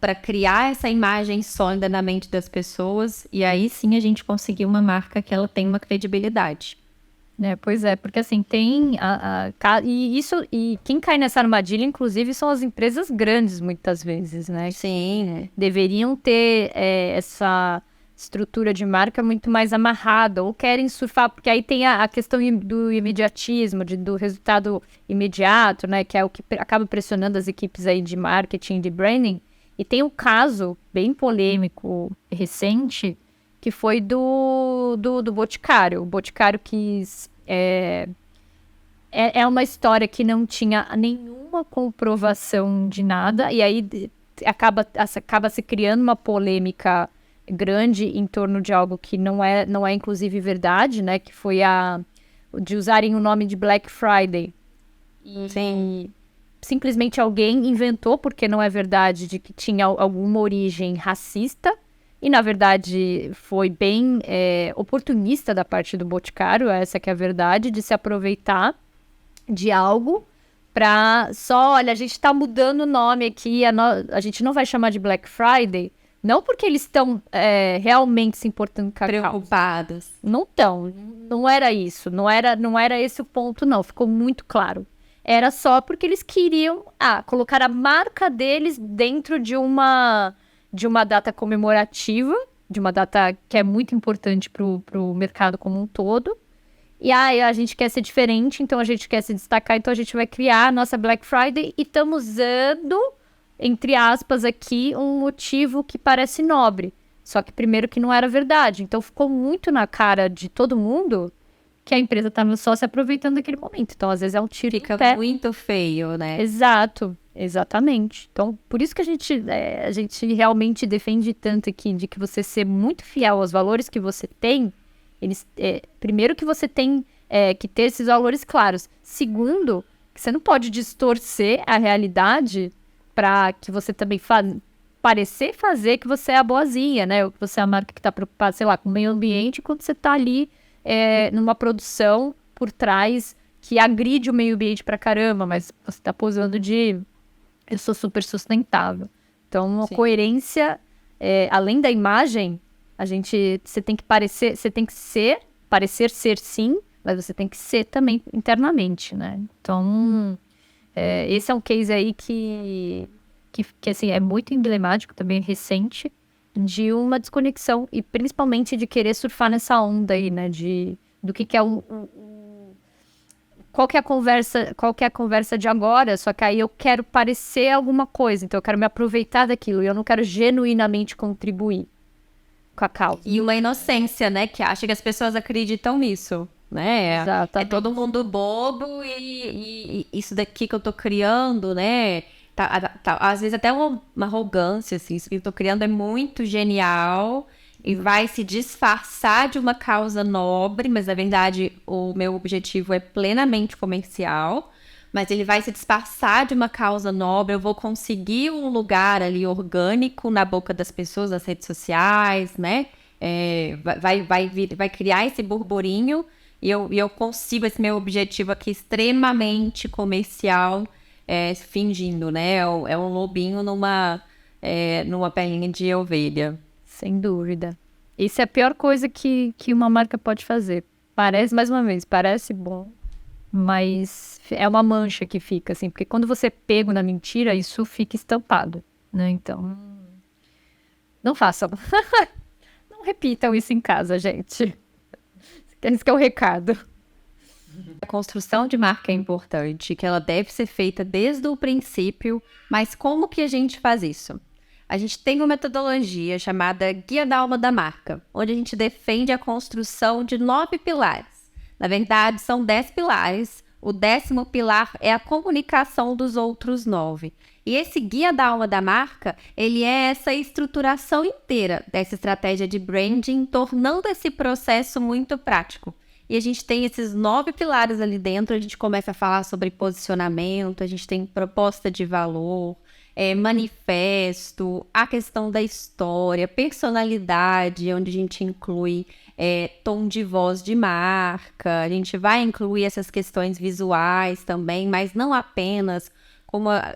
para criar essa imagem sólida na mente das pessoas, e aí sim a gente conseguir uma marca que ela tem uma credibilidade. Pois é, porque assim, tem e quem cai nessa armadilha, inclusive, são as empresas grandes, muitas vezes, né? Sim. Deveriam ter essa estrutura de marca muito mais amarrada, ou querem surfar, porque aí tem a questão do imediatismo, do resultado imediato, né, que é o que acaba pressionando as equipes aí de marketing, de branding. E tem um caso bem polêmico, recente, que foi do Boticário. O Boticário quis... É uma história que não tinha nenhuma comprovação de nada, e aí acaba se criando uma polêmica grande em torno de algo que não é inclusive verdade, né? Que foi de usarem o nome de Black Friday. Sim. Simplesmente alguém inventou, porque não é verdade, de que tinha alguma origem racista. E, na verdade, foi bem oportunista da parte do Boticário, essa que é a verdade, de se aproveitar de algo para olha, a gente está mudando o nome aqui, a gente não vai chamar de Black Friday, não porque eles estão realmente se importando com a causa. Preocupados. Não estão, não era isso, não era esse o ponto, não, ficou muito claro. Era só porque eles queriam colocar a marca deles dentro de uma data comemorativa, de uma data que é muito importante pro mercado como um todo. E a gente quer ser diferente, então a gente quer se destacar, então a gente vai criar a nossa Black Friday e estamos usando, entre aspas, aqui, um motivo que parece nobre. Só que primeiro que não era verdade. Então ficou muito na cara de todo mundo que a empresa estava só se aproveitando daquele momento. Então, às vezes, é um tiro Fica no pé. muito feio, né? Exato, exatamente. Então, por isso que a gente realmente defende tanto aqui, de que você ser muito fiel aos valores que você tem. Primeiro que você tem que ter esses valores claros. Segundo, que você não pode distorcer a realidade para que você também parecer fazer que você é a boazinha, né? Ou que você é a marca que está preocupada, sei lá, com o meio ambiente, quando você está ali numa produção por trás que agride o meio ambiente pra caramba, mas você tá posando de eu sou super sustentável. Então, uma coerência, além da imagem, você tem que parecer ser sim, mas você tem que ser também internamente, né? Então, esse é um case aí que assim, é muito emblemático, também recente, de uma desconexão, e principalmente de querer surfar nessa onda aí, né, do que é qual que é a conversa de agora, só que aí eu quero parecer alguma coisa, então eu quero me aproveitar daquilo, e eu não quero genuinamente contribuir com a causa. E uma inocência, né, que acha que as pessoas acreditam nisso, né, Exatamente. É todo mundo bobo e isso daqui que eu tô criando, né, às vezes até uma arrogância, assim, isso que eu tô criando é muito genial e vai se disfarçar de uma causa nobre, mas na verdade o meu objetivo é plenamente comercial, mas ele vai se disfarçar de uma causa nobre, eu vou conseguir um lugar ali orgânico na boca das pessoas, nas redes sociais, né, vai criar esse burburinho e eu consigo esse meu objetivo aqui extremamente comercial, fingindo, né? É um lobinho numa pelinha de ovelha. Sem dúvida. Isso é a pior coisa que uma marca pode fazer. Mais uma vez, parece bom, mas é uma mancha que fica, assim, porque quando você é pego na mentira, isso fica estampado, né? Então, Não façam. Não repitam isso em casa, gente. Esse que é o recado. A construção de marca é importante, que ela deve ser feita desde o princípio, mas como que a gente faz isso? A gente tem uma metodologia chamada Guia da Alma da Marca, onde a gente defende a construção de 9 pilares. Na verdade, são 10 pilares. O 10º pilar é a comunicação dos outros 9. E esse Guia da Alma da Marca, ele é essa estruturação inteira dessa estratégia de branding, tornando esse processo muito prático. E a gente tem esses 9 pilares ali dentro, a gente começa a falar sobre posicionamento, a gente tem proposta de valor, manifesto, a questão da história, personalidade, onde a gente inclui tom de voz de marca, a gente vai incluir essas questões visuais também, mas não apenas como a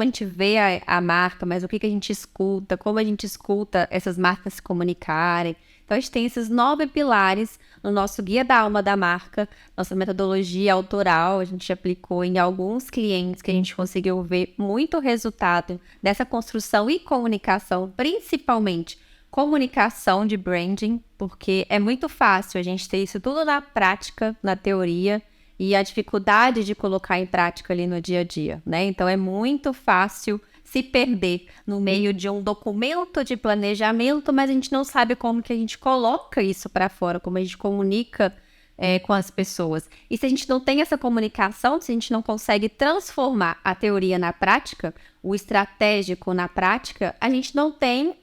gente vê a marca, mas o que a gente escuta, como a gente escuta essas marcas se comunicarem. Então, a gente tem esses 9 pilares no nosso Guia da Alma da Marca, nossa metodologia autoral, a gente aplicou em alguns clientes que a gente conseguiu ver muito resultado dessa construção e comunicação, principalmente comunicação de branding, porque é muito fácil a gente ter isso tudo na prática, na teoria, e a dificuldade de colocar em prática ali no dia a dia, né? Então, é muito fácil se perder no meio de um documento de planejamento, mas a gente não sabe como que a gente coloca isso para fora, como a gente comunica com as pessoas. E se a gente não tem essa comunicação, se a gente não consegue transformar a teoria na prática, o estratégico na prática, a gente não tem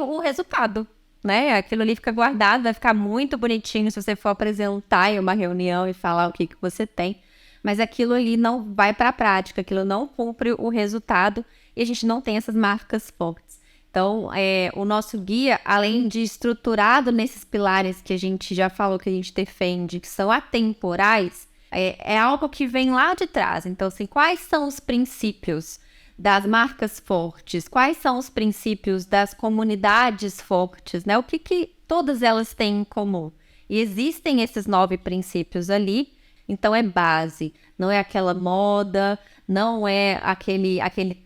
o resultado, né? Aquilo ali fica guardado, vai ficar muito bonitinho se você for apresentar em uma reunião e falar o que você tem, mas aquilo ali não vai para a prática, aquilo não cumpre o resultado e a gente não tem essas marcas fortes. Então, o nosso guia, além de estruturado nesses pilares que a gente já falou que a gente defende, que são atemporais, é algo que vem lá de trás. Então, assim, quais são os princípios das marcas fortes? Quais são os princípios das comunidades fortes, né? O que todas elas têm em comum? E existem esses 9 princípios ali, então é base, não é aquela moda, não é aquele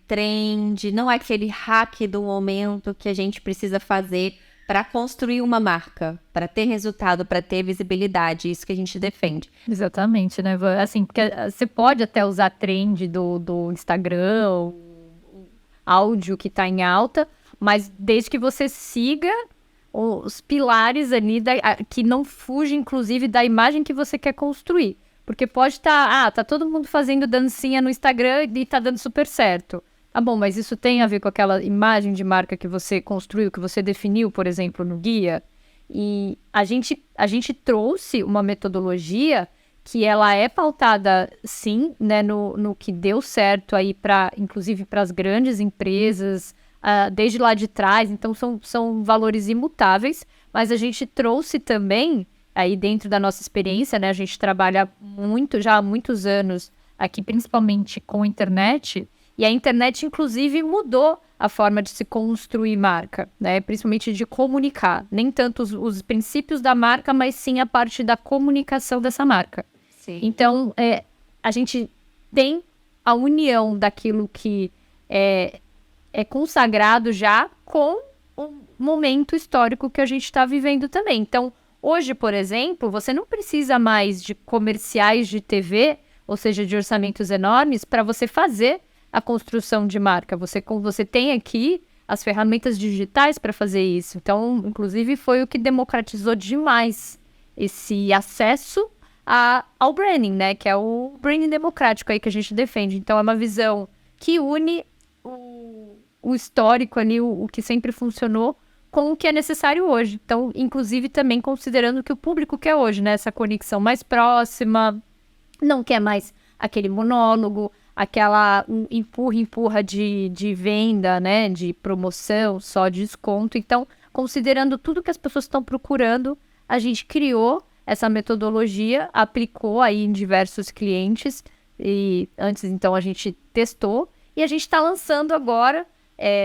trend, não é aquele hack do momento que a gente precisa fazer para construir uma marca, para ter resultado, para ter visibilidade, isso que a gente defende. Exatamente, né? Assim, porque você pode até usar trend do Instagram, o áudio que está em alta, mas desde que você siga os pilares ali que não fuge, inclusive, da imagem que você quer construir. Porque pode estar, tá todo mundo fazendo dancinha no Instagram e tá dando super certo. Ah, bom, mas isso tem a ver com aquela imagem de marca que você construiu, que você definiu, por exemplo, no guia? E a gente trouxe uma metodologia que ela é pautada, sim, né, no que deu certo aí, inclusive para as grandes empresas, desde lá de trás. Então, são valores imutáveis, mas a gente trouxe também, aí dentro da nossa experiência, né, a gente trabalha já há muitos anos aqui, principalmente com a internet, e a internet, inclusive, mudou a forma de se construir marca, né? Principalmente de comunicar. Nem tanto os princípios da marca, mas sim a parte da comunicação dessa marca. Sim. Então, a gente tem a união daquilo que é consagrado já com o momento histórico que a gente está vivendo também. Então, hoje, por exemplo, você não precisa mais de comerciais de TV, ou seja, de orçamentos enormes, para você fazer a construção de marca. Você tem aqui as ferramentas digitais para fazer isso. Então, inclusive, foi o que democratizou demais esse acesso ao branding, né? Que é o branding democrático aí que a gente defende. Então, é uma visão que une o histórico ali, o que sempre funcionou, com o que é necessário hoje. Então, inclusive, também considerando que o público quer hoje, né? Essa conexão mais próxima, não quer mais aquele monólogo, aquela empurra de venda, né, de promoção, só de desconto. Então, considerando tudo que as pessoas estão procurando, a gente criou essa metodologia, aplicou aí em diversos clientes, e antes, então, a gente testou, e a gente está lançando agora,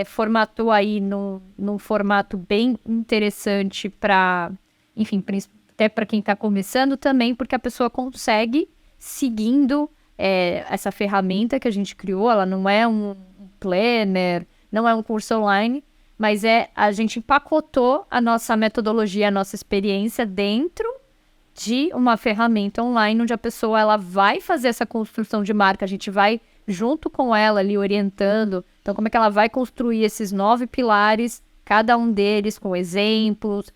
formatou aí num formato bem interessante para, enfim, até para quem está começando também, porque a pessoa consegue, seguindo essa ferramenta que a gente criou, ela não é um planner, não é um curso online, mas a gente empacotou a nossa metodologia, a nossa experiência dentro de uma ferramenta online, onde a pessoa ela vai fazer essa construção de marca, a gente vai junto com ela ali orientando, então como é que ela vai construir esses 9 pilares, cada um deles com exemplos,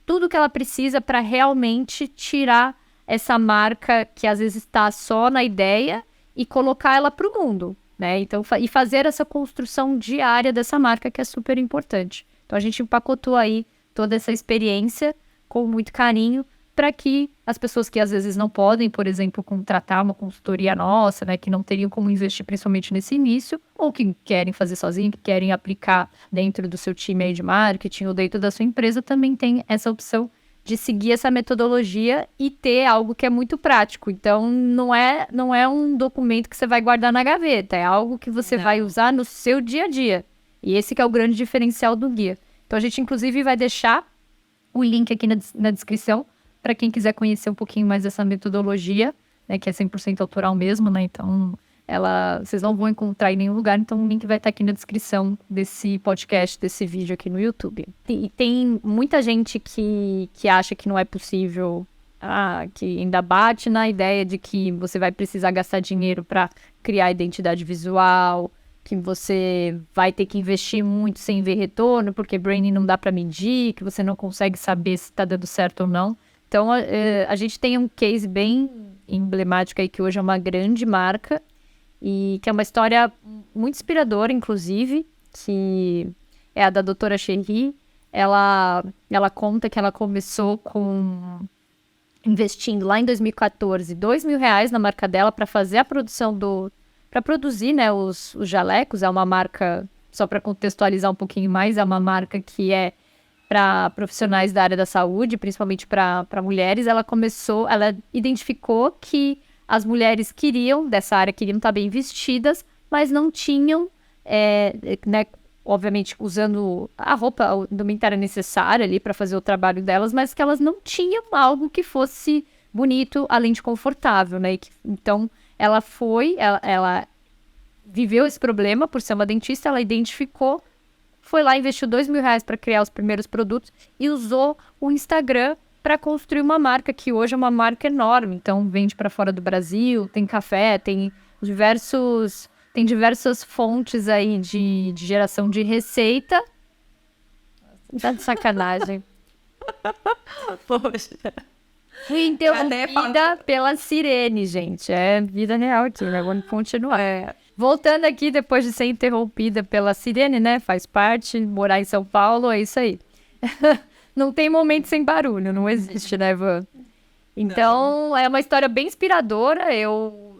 tudo que ela precisa para realmente tirar essa marca que às vezes está só na ideia e colocar ela para o mundo, né? Então, e fazer essa construção diária dessa marca que é super importante. Então a gente empacotou aí toda essa experiência com muito carinho para que as pessoas que às vezes não podem, por exemplo, contratar uma consultoria nossa, né, que não teriam como investir principalmente nesse início, ou que querem fazer sozinho, que querem aplicar dentro do seu time aí de marketing ou dentro da sua empresa, também tem essa opção de seguir essa metodologia e ter algo que é muito prático. Então, não é um documento que você vai guardar na gaveta, é algo que você vai usar no seu dia a dia. E esse que é o grande diferencial do guia. Então, a gente, inclusive, vai deixar o link aqui na descrição para quem quiser conhecer um pouquinho mais dessa metodologia, né, que é 100% autoral mesmo, né? Então, vocês não vão encontrar em nenhum lugar, então o link vai estar aqui na descrição desse podcast, desse vídeo aqui no YouTube. E tem muita gente que acha que não é possível, que ainda bate na ideia de que você vai precisar gastar dinheiro para criar identidade visual, que você vai ter que investir muito sem ver retorno, porque branding não dá para medir, que você não consegue saber se está dando certo ou não. Então, a gente tem um case bem emblemático aí, que hoje é uma grande marca, e que é uma história muito inspiradora, inclusive, que é a da doutora Cherie. Ela conta que ela começou investindo lá em 2014 R$2.000 na marca dela para fazer a produção para produzir, né, os jalecos. É uma marca, só para contextualizar um pouquinho mais, é uma marca que é para profissionais da área da saúde, principalmente para mulheres. Ela identificou que as mulheres dessa área queriam estar bem vestidas, mas não tinham, né, obviamente usando a roupa, a indumentária necessária ali para fazer o trabalho delas, mas que elas não tinham algo que fosse bonito, além de confortável, né? Então, ela viveu esse problema por ser uma dentista, ela identificou, foi lá, investiu R$2.000 para criar os primeiros produtos e usou o Instagram para construir uma marca que hoje é uma marca enorme. Então, vende para fora do Brasil, tem café, tem diversas fontes aí de geração de receita. Tá de sacanagem. Poxa. Interrompida pela sirene, gente. É vida real aqui, né? Vamos continuar. Voltando aqui, depois de ser interrompida pela sirene, né? Faz parte, morar em São Paulo, é isso aí. Não tem momento sem barulho, não existe, né, Van? Então, é uma história bem inspiradora. Eu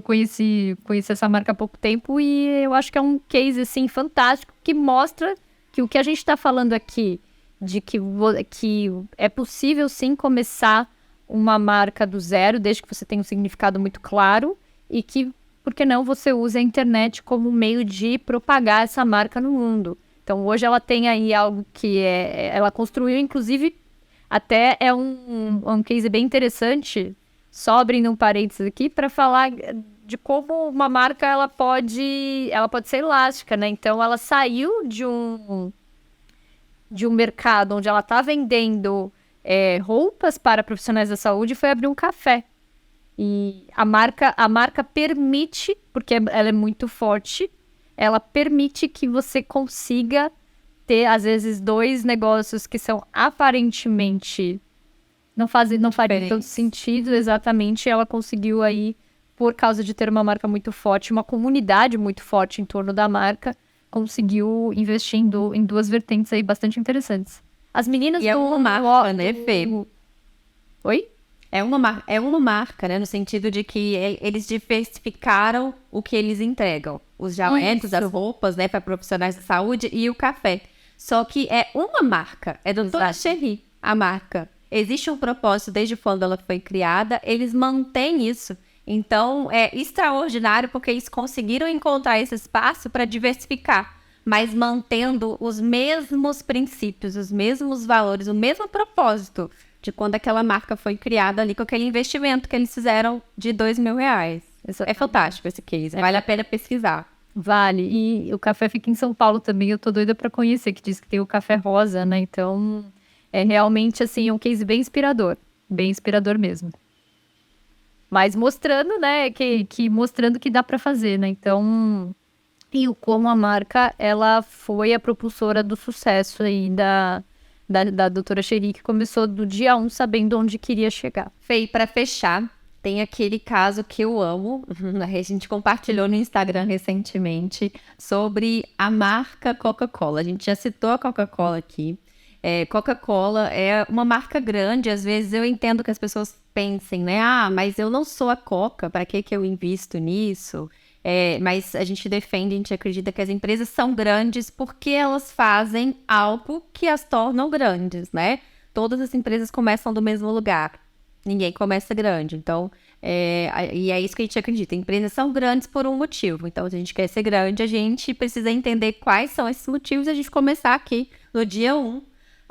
conheci essa marca há pouco tempo e eu acho que é um case, assim, fantástico, que mostra que o que a gente está falando aqui, de que é possível, sim, começar uma marca do zero, desde que você tenha um significado muito claro, e que, por que não, você usa a internet como meio de propagar essa marca no mundo. Então, hoje ela tem aí algo que ela construiu, inclusive, até é um case bem interessante, só abrindo um parênteses aqui, para falar de como uma marca ela pode ser elástica, né? Então, ela saiu de um mercado onde ela está vendendo roupas para profissionais da saúde e foi abrir um café. E a marca permite, porque ela é muito forte, ela permite que você consiga ter, às vezes, 2 negócios que são aparentemente não fariam tanto sentido, exatamente. Ela conseguiu aí, por causa de ter uma marca muito forte, uma comunidade muito forte em torno da marca, conseguiu investir em 2 vertentes aí bastante interessantes. As meninas é uma marca, né, Fê? Oi? É uma marca, né? No sentido de que eles diversificaram o que eles entregam. Os jalecos, as roupas, né? Para profissionais da saúde e o café. Só que é uma marca. É doutora Cherie, a marca. Existe um propósito desde quando ela foi criada. Eles mantêm isso. Então, é extraordinário porque eles conseguiram encontrar esse espaço para diversificar, mas mantendo os mesmos princípios, os mesmos valores, o mesmo propósito de quando aquela marca foi criada ali, com aquele investimento que eles fizeram de R$2.000. É fantástico esse case, vale a pena pesquisar. Vale. E o café fica em São Paulo também. Eu tô doida pra conhecer, que diz que tem o café rosa, né? Então, é realmente, assim, um case bem inspirador. Bem inspirador mesmo. Mas mostrando, né, mostrando que dá pra fazer, né? Então, como a marca, ela foi a propulsora do sucesso aí da doutora Chery, que começou do dia 1 sabendo onde queria chegar. Fê, para fechar, tem aquele caso que eu amo, a gente compartilhou no Instagram recentemente, sobre a marca Coca-Cola. A gente já citou a Coca-Cola aqui. Coca-Cola é uma marca grande, às vezes eu entendo que as pessoas pensem, né? Ah, mas eu não sou a Coca, para que eu invisto nisso? Mas a gente defende, a gente acredita que as empresas são grandes porque elas fazem algo que as tornam grandes, né? Todas as empresas começam do mesmo lugar. Ninguém começa grande, então, e é isso que a gente acredita. Empresas são grandes por um motivo, então se a gente quer ser grande, a gente precisa entender quais são esses motivos e a gente começar aqui no dia 1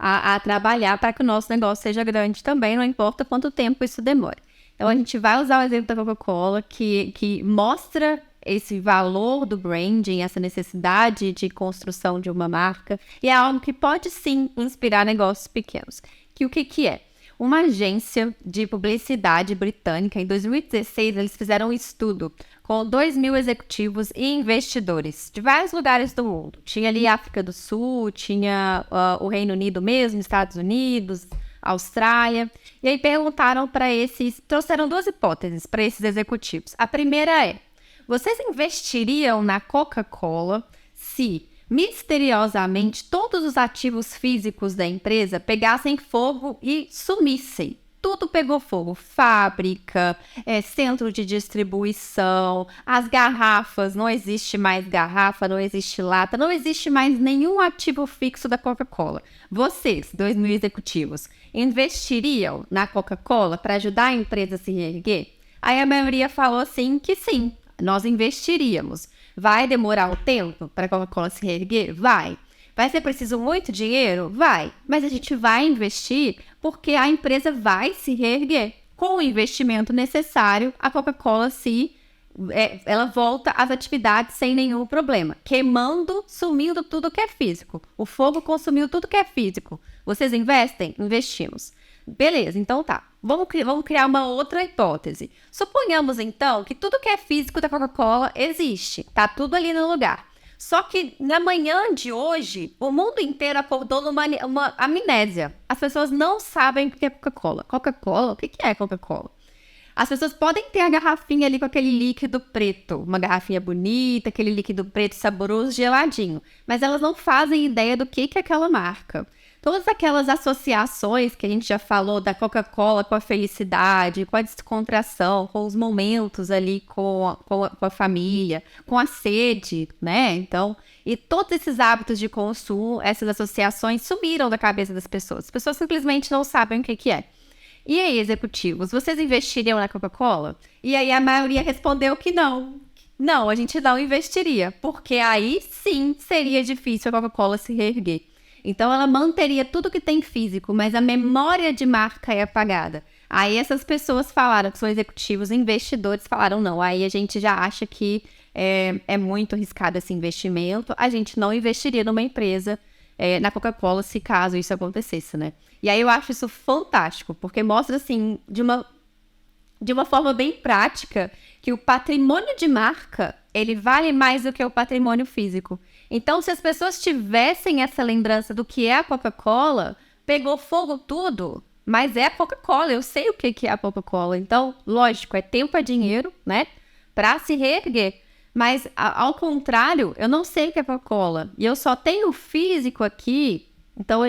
a trabalhar para que o nosso negócio seja grande também, não importa quanto tempo isso demore. Então a gente vai usar o exemplo da Coca-Cola, que mostra esse valor do branding, essa necessidade de construção de uma marca, e é algo que pode sim inspirar negócios pequenos. O que é? Uma agência de publicidade britânica, em 2016, eles fizeram um estudo com 2.000 executivos e investidores de vários lugares do mundo. Tinha ali África do Sul, tinha o Reino Unido mesmo, Estados Unidos, Austrália. E aí perguntaram trouxeram 2 hipóteses para esses executivos. A primeira é: vocês investiriam na Coca-Cola se misteriosamente todos os ativos físicos da empresa pegassem fogo e sumissem? Tudo pegou fogo, fábrica, centro de distribuição, as garrafas, não existe mais garrafa, não existe lata, não existe mais nenhum ativo fixo da Coca-Cola. Vocês, 2.000 executivos, investiriam na Coca-Cola para ajudar a empresa a se reerguer? Aí a maioria falou assim que sim, nós investiríamos. Vai demorar um tempo para a Coca-Cola se reerguer? Vai. Vai ser preciso muito dinheiro? Vai. Mas a gente vai investir porque a empresa vai se reerguer. Com o investimento necessário, a Coca-Cola ela volta às atividades sem nenhum problema. Queimando, sumindo tudo que é físico. O fogo consumiu tudo que é físico. Vocês investem? Investimos. Beleza, então tá. Vamos criar uma outra hipótese. Suponhamos, então, que tudo que é físico da Coca-Cola existe. Tá tudo ali no lugar. Só que na manhã de hoje, o mundo inteiro acordou numa amnésia. As pessoas não sabem o que é Coca-Cola. Coca-Cola? O que é Coca-Cola? As pessoas podem ter a garrafinha ali com aquele líquido preto. Uma garrafinha bonita, aquele líquido preto saboroso, geladinho. Mas elas não fazem ideia do que é aquela marca. Todas aquelas associações que a gente já falou da Coca-Cola com a felicidade, com a descontração, com os momentos ali com a família, com a sede, né? Então, e todos esses hábitos de consumo, essas associações sumiram da cabeça das pessoas. As pessoas simplesmente não sabem o que é. E aí, executivos, vocês investiriam na Coca-Cola? E aí a maioria respondeu que não. Não, a gente não investiria, porque aí sim seria difícil a Coca-Cola se reerguer. Então, ela manteria tudo que tem físico, mas a memória de marca é apagada. Aí, essas pessoas falaram, que são executivos, investidores, falaram, não, aí a gente já acha que é muito arriscado esse investimento, a gente não investiria numa empresa, na Coca-Cola, se caso isso acontecesse, né? E aí, eu acho isso fantástico, porque mostra, assim, de uma forma bem prática, que o patrimônio de marca, ele vale mais do que o patrimônio físico. Então, se as pessoas tivessem essa lembrança do que é a Coca-Cola, pegou fogo tudo, mas é a Coca-Cola, eu sei o que é a Coca-Cola. Então, lógico, é dinheiro, né, para se reerguer. Mas, ao contrário, eu não sei o que é Coca-Cola, e eu só tenho o físico aqui, então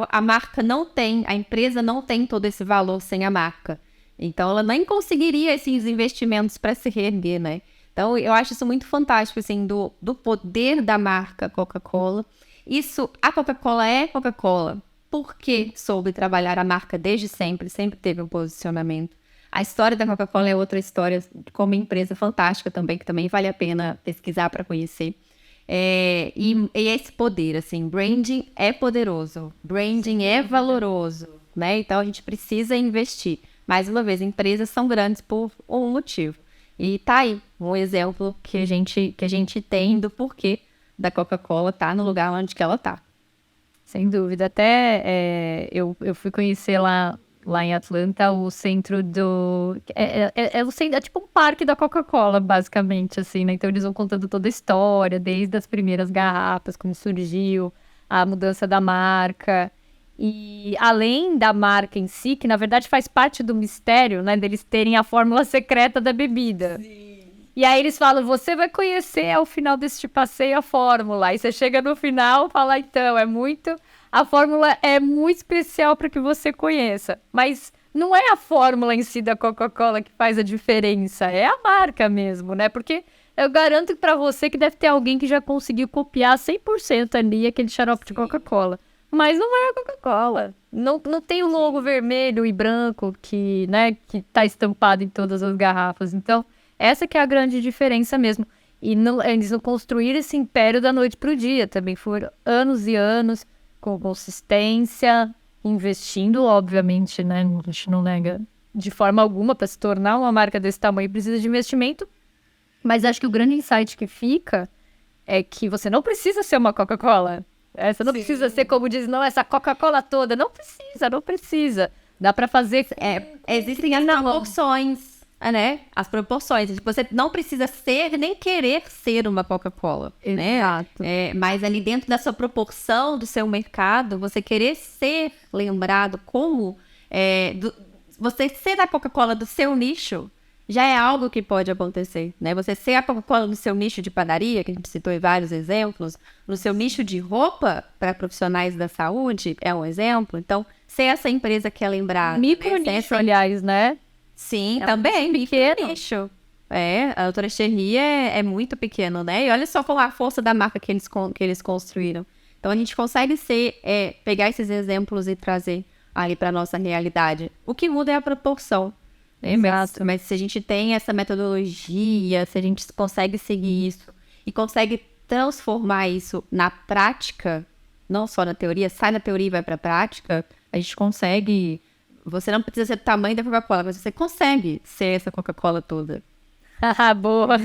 a marca não tem, a empresa não tem todo esse valor sem a marca. Então, ela nem conseguiria esses investimentos para se reerguer, né? Então, eu acho isso muito fantástico, assim, do poder da marca Coca-Cola. A Coca-Cola é Coca-Cola porque soube trabalhar a marca desde sempre teve um posicionamento. A história da Coca-Cola é outra história, como empresa fantástica também, que também vale a pena pesquisar para conhecer. E esse poder, assim, branding é poderoso, branding é valoroso, né? Então, a gente precisa investir. Mais uma vez, empresas são grandes por um motivo. E tá aí um exemplo que a gente tem do porquê da Coca-Cola tá no lugar onde que ela tá. Sem dúvida. Até eu fui conhecer lá em Atlanta o centro do... É tipo um parque da Coca-Cola, basicamente, assim, né? Então eles vão contando toda a história, desde as primeiras garrafas, como surgiu, a mudança da marca. E além da marca em si, que na verdade faz parte do mistério, né? Deles terem a fórmula secreta da bebida. E aí eles falam, você vai conhecer ao final deste passeio a fórmula. Aí você chega no final e fala, então, a fórmula é muito especial para que você conheça. Mas não é a fórmula em si da Coca-Cola que faz a diferença, é a marca mesmo, né? Porque eu garanto para você que deve ter alguém que já conseguiu copiar 100% ali aquele xarope de Coca-Cola. Mas não é a Coca-Cola. Não tem o logo vermelho e branco que tá estampado em todas as garrafas. Então, essa que é a grande diferença mesmo. E eles não construíram esse império da noite pro dia. Também foram anos e anos com consistência, investindo, obviamente, né? A gente não nega de forma alguma para se tornar uma marca desse tamanho precisa de investimento. Mas acho que o grande insight que fica é que você não precisa ser uma Coca-Cola. Você não precisa ser, como diz, não, essa Coca-Cola toda. Não precisa. Dá para fazer... Existem as proporções, né? As proporções. Você não precisa ser, nem querer ser uma Coca-Cola, né? Exato. Mas ali dentro da sua proporção, do seu mercado, você querer ser lembrado como... você ser a Coca-Cola do seu nicho... já é algo que pode acontecer, né? Você ser a Coca-Cola no seu nicho de padaria, que a gente citou em vários exemplos, no seu nicho de roupa para profissionais da saúde, é um exemplo. Então, ser essa empresa que é lembrada... Micro-nicho, aliás, né? Sim, também, pequeno. Nicho. A Doutora Cherry é muito pequeno, né? E olha só qual a força da marca que eles construíram. Então, a gente consegue pegar esses exemplos e trazer ali para nossa realidade. O que muda é a proporção. Mas se a gente tem essa metodologia, se a gente consegue seguir isso e consegue transformar isso na prática, não só na teoria, sai da teoria e vai para a prática, a gente consegue... Você não precisa ser do tamanho da Coca-Cola, mas você consegue ser essa Coca-Cola toda. Boa!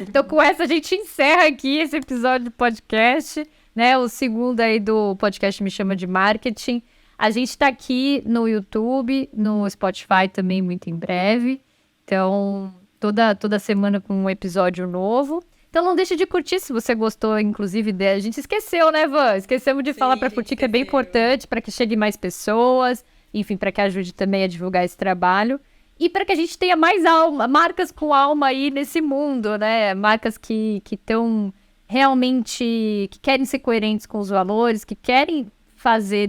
Então, com essa, a gente encerra aqui esse episódio do podcast, né? O segundo aí do podcast Me Chama de Marketing. A gente tá aqui no YouTube, no Spotify também muito em breve. Então, toda semana com um episódio novo. Então, não deixe de curtir se você gostou, inclusive, a gente esqueceu, né, Van? Esquecemos de falar para curtir, que é bem importante, para que chegue mais pessoas, enfim, para que ajude também a divulgar esse trabalho. E para que a gente tenha mais marcas com alma aí nesse mundo, né? Marcas que estão realmente, que querem ser coerentes com os valores, que querem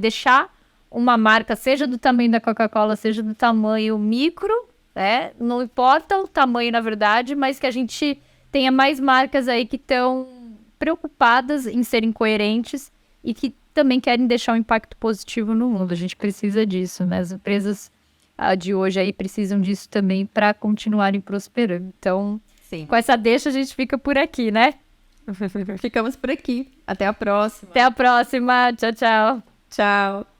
deixar uma marca, seja do tamanho da Coca-Cola, seja do tamanho micro, né? Não importa o tamanho, na verdade, mas que a gente tenha mais marcas aí que estão preocupadas em serem coerentes e que também querem deixar um impacto positivo no mundo. A gente precisa disso, né? As empresas de hoje aí precisam disso também para continuarem prosperando. Então, Sim. Com essa deixa, a gente fica por aqui, né? Ficamos por aqui. Até a próxima. Até a próxima. Tchau, tchau. Tchau.